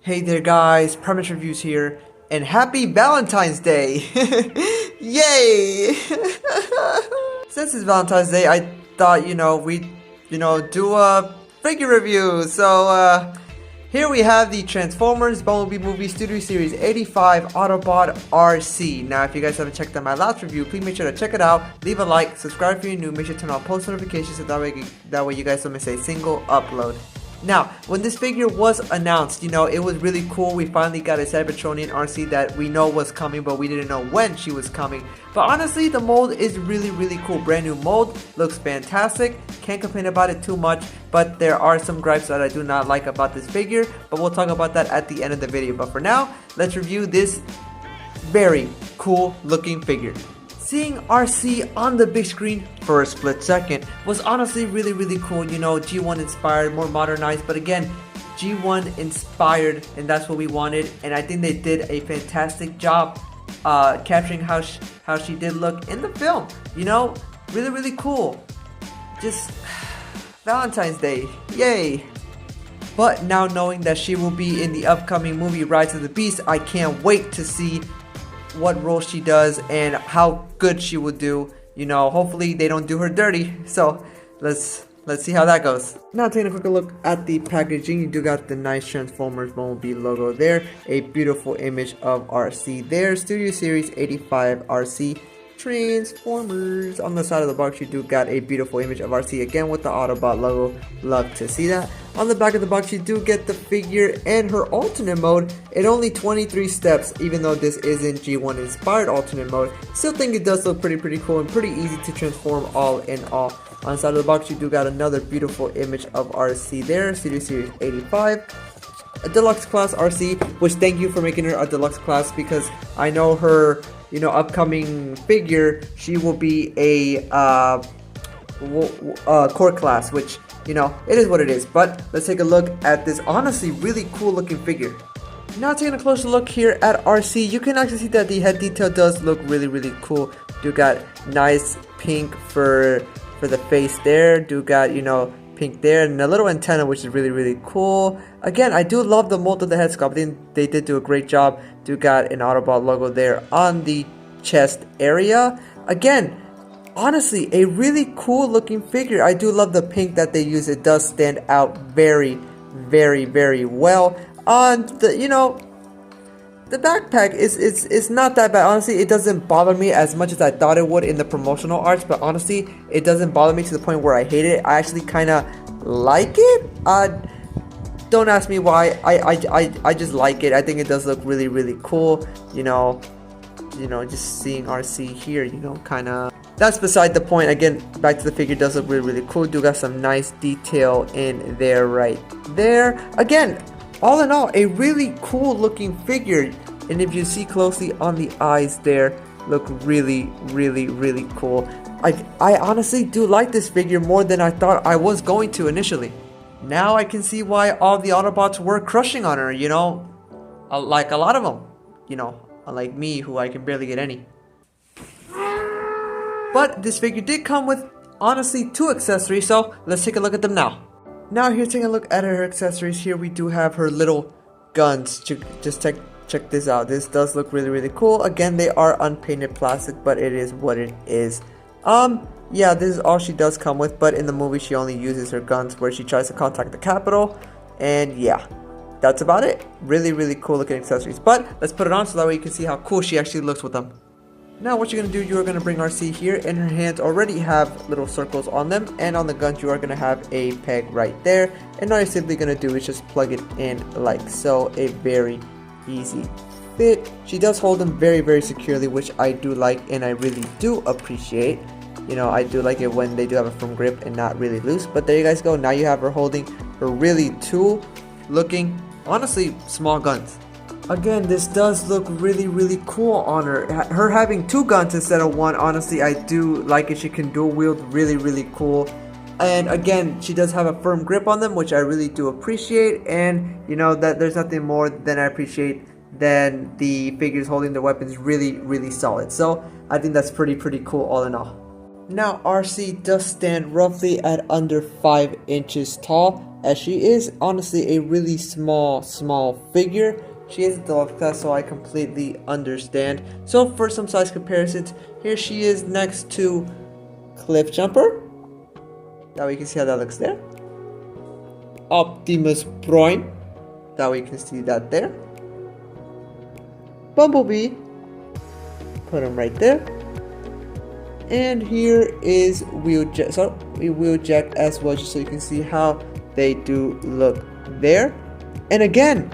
Hey there guys, Premise Reviews here, and happy Valentine's Day! Yay! Since it's Valentine's Day, I thought, we'd, do a figure review. So, here we have the Transformers Bumblebee Movie Studio Series 85 Autobot Arcee. Now, if you guys haven't checked out my last review, please make sure to check it out, leave a like, subscribe if you're new, make sure to turn on post notifications so that way you guys don't miss a single upload. Now, when this figure was announced, it was really cool. We finally got a Cybertronian Arcee that we know was coming, but we didn't know when she was coming. But honestly, the mold is really cool. Brand new mold, looks fantastic. Can't complain about it too much, but there are some gripes that I do not like about this figure, but we'll talk about that at the end of the video. But for now, let's review this very cool looking figure. Seeing Arcee on the big screen for a split second was honestly really cool. G1 inspired, more modernized, but again, G1 inspired, and that's what we wanted. And I think they did a fantastic job capturing how she did look in the film. Really cool. Just Valentine's Day, yay! But now knowing that she will be in the upcoming movie Rise of the Beast, I can't wait to see what role she does and how good she will do. Hopefully they don't do her dirty. So let's see how that goes. Now taking a quick look at the packaging, you do got the nice Transformers Bumblebee logo there, a beautiful image of Arcee there, Studio Series 85 Arcee Transformers. On the side of the box, you do got a beautiful image of Arcee again with the Autobot logo. Love to see that. On the back of the box, you do get the figure and her alternate mode in only 23 steps. Even though this isn't G1 inspired alternate mode, still think it does look pretty cool and pretty easy to transform all in all. On the side of the box, you do got another beautiful image of Arcee there, Studio Series 85. A deluxe class Arcee, which thank you for making her a deluxe class, because I know her upcoming figure, she will be a core class, which it is what it is. But let's take a look at this honestly really cool looking figure. Now taking a closer look here at Arcee, you can actually see that the head detail does look really cool. Do got nice pink for the face there, do got pink there, and a little antenna, which is really cool. Again, I do love the mold of the head sculpt. I think they did do a great job. Do got an Autobot logo there on the chest area. Again, honestly, a really cool looking figure. I do love the pink that they use. It does stand out very well. On the backpack is not that bad. Honestly, it doesn't bother me as much as I thought it would in the promotional arts, but honestly, it doesn't bother me to the point where I hate it. I actually kind of like it. Don't ask me why. I just like it. I think it does look really cool. Just seeing Arcee here, kind of. That's beside the point. Again, back to the figure, does look really cool. Do got some nice detail in there right there. Again, all in all, a really cool looking figure. And if you see closely on the eyes there, look really cool. I honestly do like this figure more than I thought I was going to initially. Now I can see why all the Autobots were crushing on her, like a lot of them, unlike me, who I can barely get any. But this figure did come with, honestly, 2 accessories, so let's take a look at them now. Now here, taking a look at her accessories, here we do have her little guns. Just check this out. This does look really cool. Again, they are unpainted plastic, but it is what it is. Yeah, this is all she does come with, but in the movie she only uses her guns where she tries to contact the Capitol. And yeah, that's about it. Really cool looking accessories. But let's put it on so that way you can see how cool she actually looks with them. Now what you're going to do, you're going to bring Arcee here, and her hands already have little circles on them, and on the guns you are going to have a peg right there. And all you're simply going to do is just plug it in like so. A very easy fit. She does hold them very securely, which I do like and I really do appreciate. I do like it when they do have a firm grip and not really loose. But there you guys go. Now you have her holding her really tool looking, honestly, small guns. Again, this does look really cool on her. Her having 2 guns instead of 1, honestly, I do like it. She can dual wield, really cool. And again, she does have a firm grip on them, which I really do appreciate. And that there's nothing more than I appreciate than the figures holding their weapons really solid. So I think that's pretty cool all in all. Now Arcee does stand roughly at under 5 inches tall, as she is honestly a really small figure. She is a deluxe class, so I completely understand. So for some size comparisons, here she is next to Cliff Jumper. That way you can see how that looks there. Optimus Prime. That way you can see that there. Bumblebee. Put him right there. And here is Wheeljack as well, just so you can see how they do look there. And again,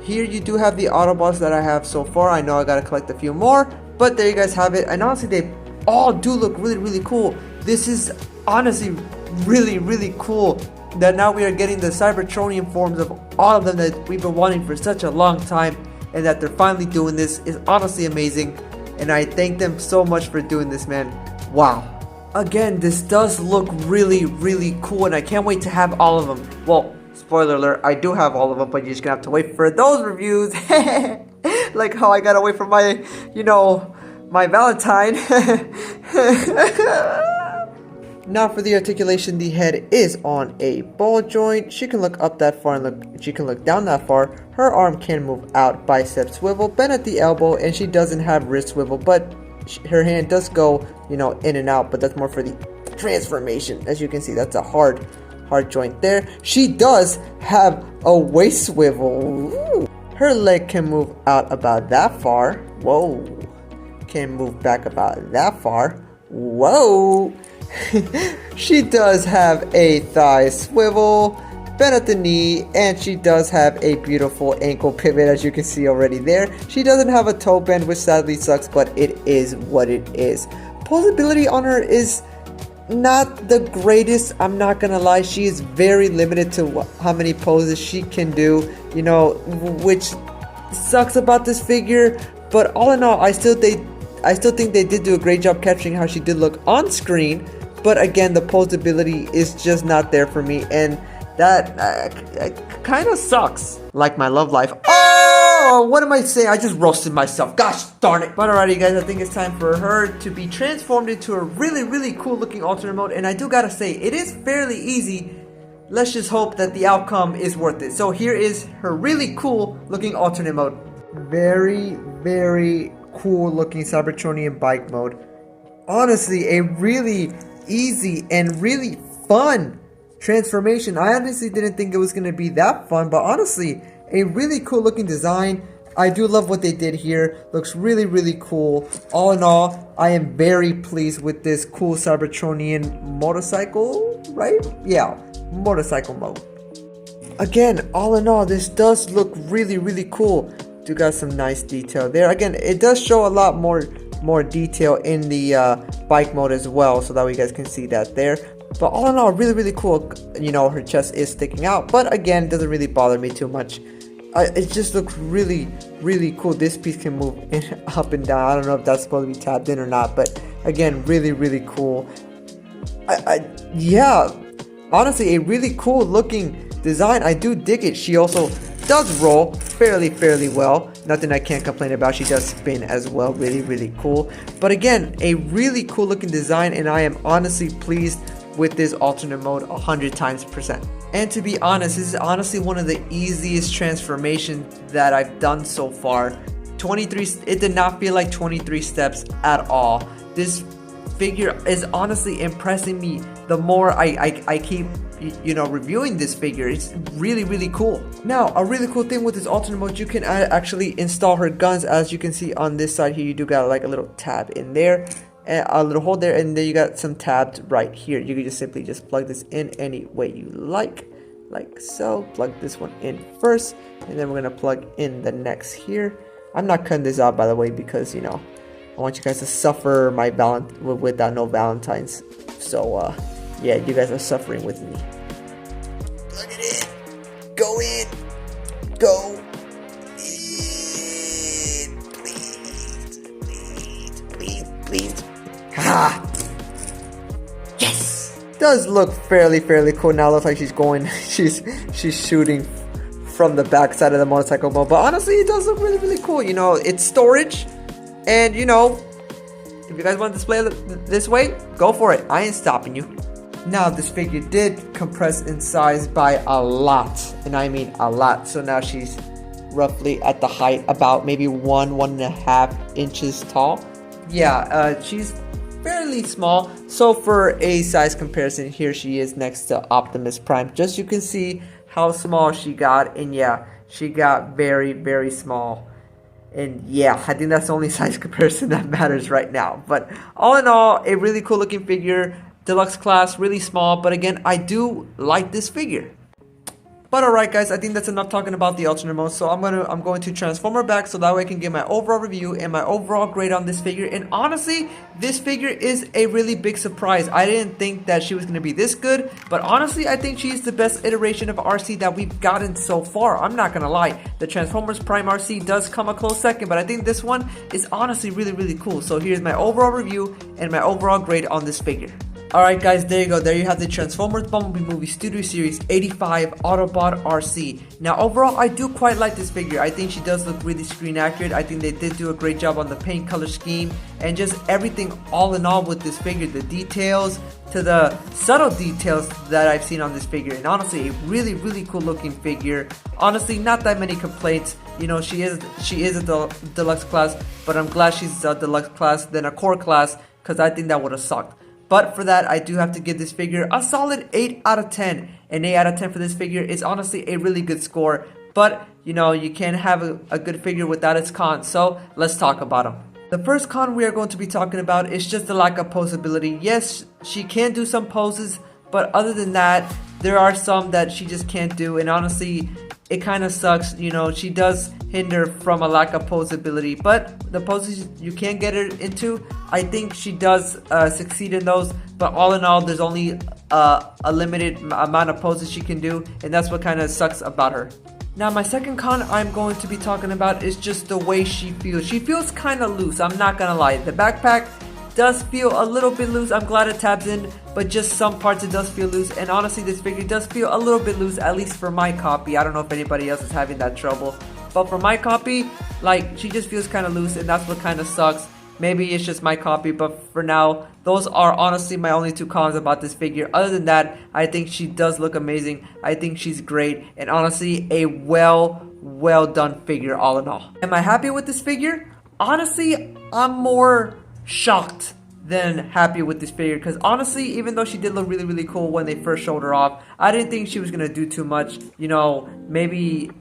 here you do have the Autobots that I have so far. I know I gotta collect a few more, but there you guys have it. And honestly, they all do look really cool. This is honestly really cool that now we are getting the Cybertronian forms of all of them that we've been wanting for such a long time, and that they're finally doing this is honestly amazing. And I thank them so much for doing this, man. Wow. Again, this does look really cool, and I can't wait to have all of them. Well, spoiler alert, I do have all of them, but you're just gonna have to wait for those reviews. Like how I gotta wait for my, my Valentine. Now for the articulation, the head is on a ball joint. She can look up that far and she can look down that far. Her arm can move out, bicep swivel, bend at the elbow, and she doesn't have wrist swivel, but her hand does go, in and out, but that's more for the transformation. As you can see, that's a hard joint there. She does have a waist swivel. Ooh. Her leg can move out about that far. Whoa. Can move back about that far. Whoa. She does have a thigh swivel, bend at the knee, and she does have a beautiful ankle pivot, as you can see already there. She doesn't have a toe bend, which sadly sucks, but it is what it is. Posability on her is not the greatest, I'm not gonna lie. She is very limited to how many poses she can do, which sucks about this figure. But all in all, I still think they did do a great job capturing how she did look on screen. But again, the posability is just not there for me, and that kind of sucks. Like my love life. Oh, what am I saying? I just roasted myself. Gosh darn it. But alrighty, guys, I think it's time for her to be transformed into a really cool looking alternate mode. And I do gotta say, it is fairly easy. Let's just hope that the outcome is worth it. So here is her really cool looking alternate mode. Very cool looking Cybertronian bike mode. Honestly, a really easy and really fun transformation. I honestly didn't think it was going to be that fun, but honestly, a really cool looking design. I do love what they did here. Looks really cool. All in all, I am very pleased with this cool Cybertronian motorcycle, right? Yeah, motorcycle mode. Again, all in all, this does look really cool. Do got some nice detail there. Again, it does show a lot more detail in the bike mode as well, so that way you guys can see that there. But all in all, really cool. Her chest is sticking out, but again, it doesn't really bother me too much. It just looks really cool. This piece can move up and down. I don't know if that's supposed to be tapped in or not, but again, really cool. Yeah, honestly, a really cool looking design. I do dig it. She also does roll fairly well. Nothing I can't complain about. She does spin as well. Really cool. But again, a really cool looking design, and I am honestly pleased with this alternate mode 100%. And to be honest, this is honestly one of the easiest transformations that I've done so far. 23, it did not feel like 23 steps at all. This figure is honestly impressing me the more I keep reviewing this figure. It's really cool. Now, a really cool thing with this alternate mode, you can actually install her guns. As you can see on this side here, you do got like a little tab in there, and a little hole there, and then you got some tabs right here. You can just simply plug this in any way you like so. Plug this one in first, and then we're gonna plug in the next here. I'm not cutting this out, by the way, because I want you guys to suffer my without no Valentines. So yeah, you guys are suffering with me. Plug it in. Go in. Go in. Please. Ha! Yes! Does look fairly cool. Now looks like she's going, she's shooting from the back side of the motorcycle mode. But honestly, it does look really cool. It's storage, and If you guys want to display it this way, go for it. I ain't stopping you. Now, this figure did compress in size by a lot, and I mean a lot. So now she's roughly at the height about maybe 1.5 inches tall. Yeah, she's fairly small. So for a size comparison, here she is next to Optimus Prime. Just you can see how small she got, and yeah, she got very, very small. And yeah, I think that's the only size comparison that matters right now. But all in all, a really cool looking figure. Deluxe class, really small, but again, I do like this figure. But alright guys, I think that's enough talking about the alternate mode. So I'm going to transform her back so that way I can get my overall review and my overall grade on this figure. And honestly, this figure is a really big surprise. I didn't think that she was going to be this good, but honestly, I think she's the best iteration of Arcee that we've gotten so far. I'm not gonna lie, the Transformers Prime Arcee does come a close second, but I think this one is honestly really, really cool. So here's my overall review and my overall grade on this figure. Alright guys, there you go. There you have the Transformers Bumblebee Movie Studio Series 85 Autobot Arcee. Now overall, I do quite like this figure. I think she does look really screen accurate. I think they did do a great job on the paint color scheme and just everything all in all with this figure. The details to the subtle details that I've seen on this figure. And honestly, a really, really cool looking figure. Honestly, not that many complaints. You know, she is a deluxe class, but I'm glad she's a deluxe class than a core class, because I think that would have sucked. But for that, I do have to give this figure a solid 8 out of 10. An 8 out of 10 for this figure is honestly a really good score. But, you know, you can't have a good figure without its cons. So, let's talk about them. The first con we are going to be talking about is just the lack of posability. Yes, she can do some poses, but other than that, there are some that she just can't do. And honestly, it kind of sucks. You know, she does hinder from a lack of posability, but the poses you can get her into, I think she does succeed in those. But all in all, there's only a limited amount of poses she can do, and that's what kind of sucks about her. Now, my second con I'm going to be talking about is just the way she feels. She feels kind of loose, I'm not gonna lie. The backpack does feel a little bit loose. I'm glad it tabs in, but just some parts it does feel loose. And honestly, this figure does feel a little bit loose, at least for my copy. I don't know if anybody else is having that trouble, but for my copy, like, she just feels kind of loose, and that's what kind of sucks. Maybe it's just my copy, but for now, those are honestly my only two cons about this figure. Other than that, I think she does look amazing. I think she's great, and honestly, a well done figure all in all. Am I happy with this figure? Honestly, I'm more shocked than happy with this figure, because honestly, even though she did look really, really cool when they first showed her off, I didn't think she was gonna do too much. You know, maybe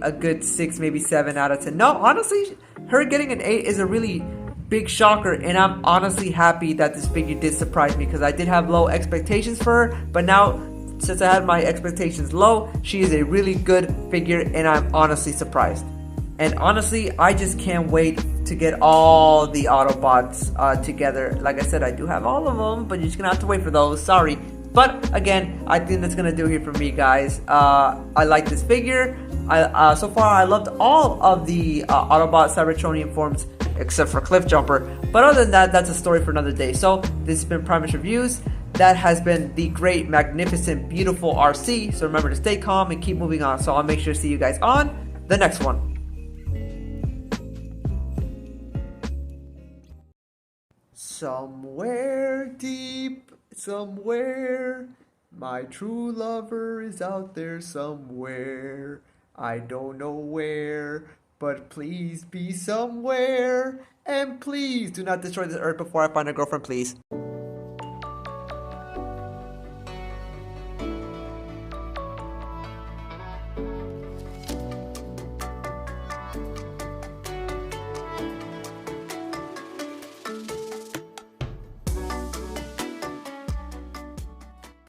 a good 6, maybe 7 out of 10. No, honestly, her getting an 8 is a really big shocker, and I'm honestly happy that this figure did surprise me, because I did have low expectations for her, but now, since I had my expectations low, she is a really good figure, and I'm honestly surprised. And honestly, I just can't wait to get all the Autobots together. Like I said, I do have all of them, but you're just gonna have to wait for those. Sorry. But again, I think that's gonna do it here for me, guys. I like this figure. So far, I loved all of the Autobot Cybertronian forms, except for Cliff Jumper. But other than that, that's a story for another day. So this has been Primus Reviews. That has been the great, magnificent, beautiful Arcee. So remember to stay calm and keep moving on. So I'll make sure to see you guys on the next one. Somewhere deep, somewhere, my true lover is out there somewhere. I don't know where, but please be somewhere. And please do not destroy this earth before I find a girlfriend, please.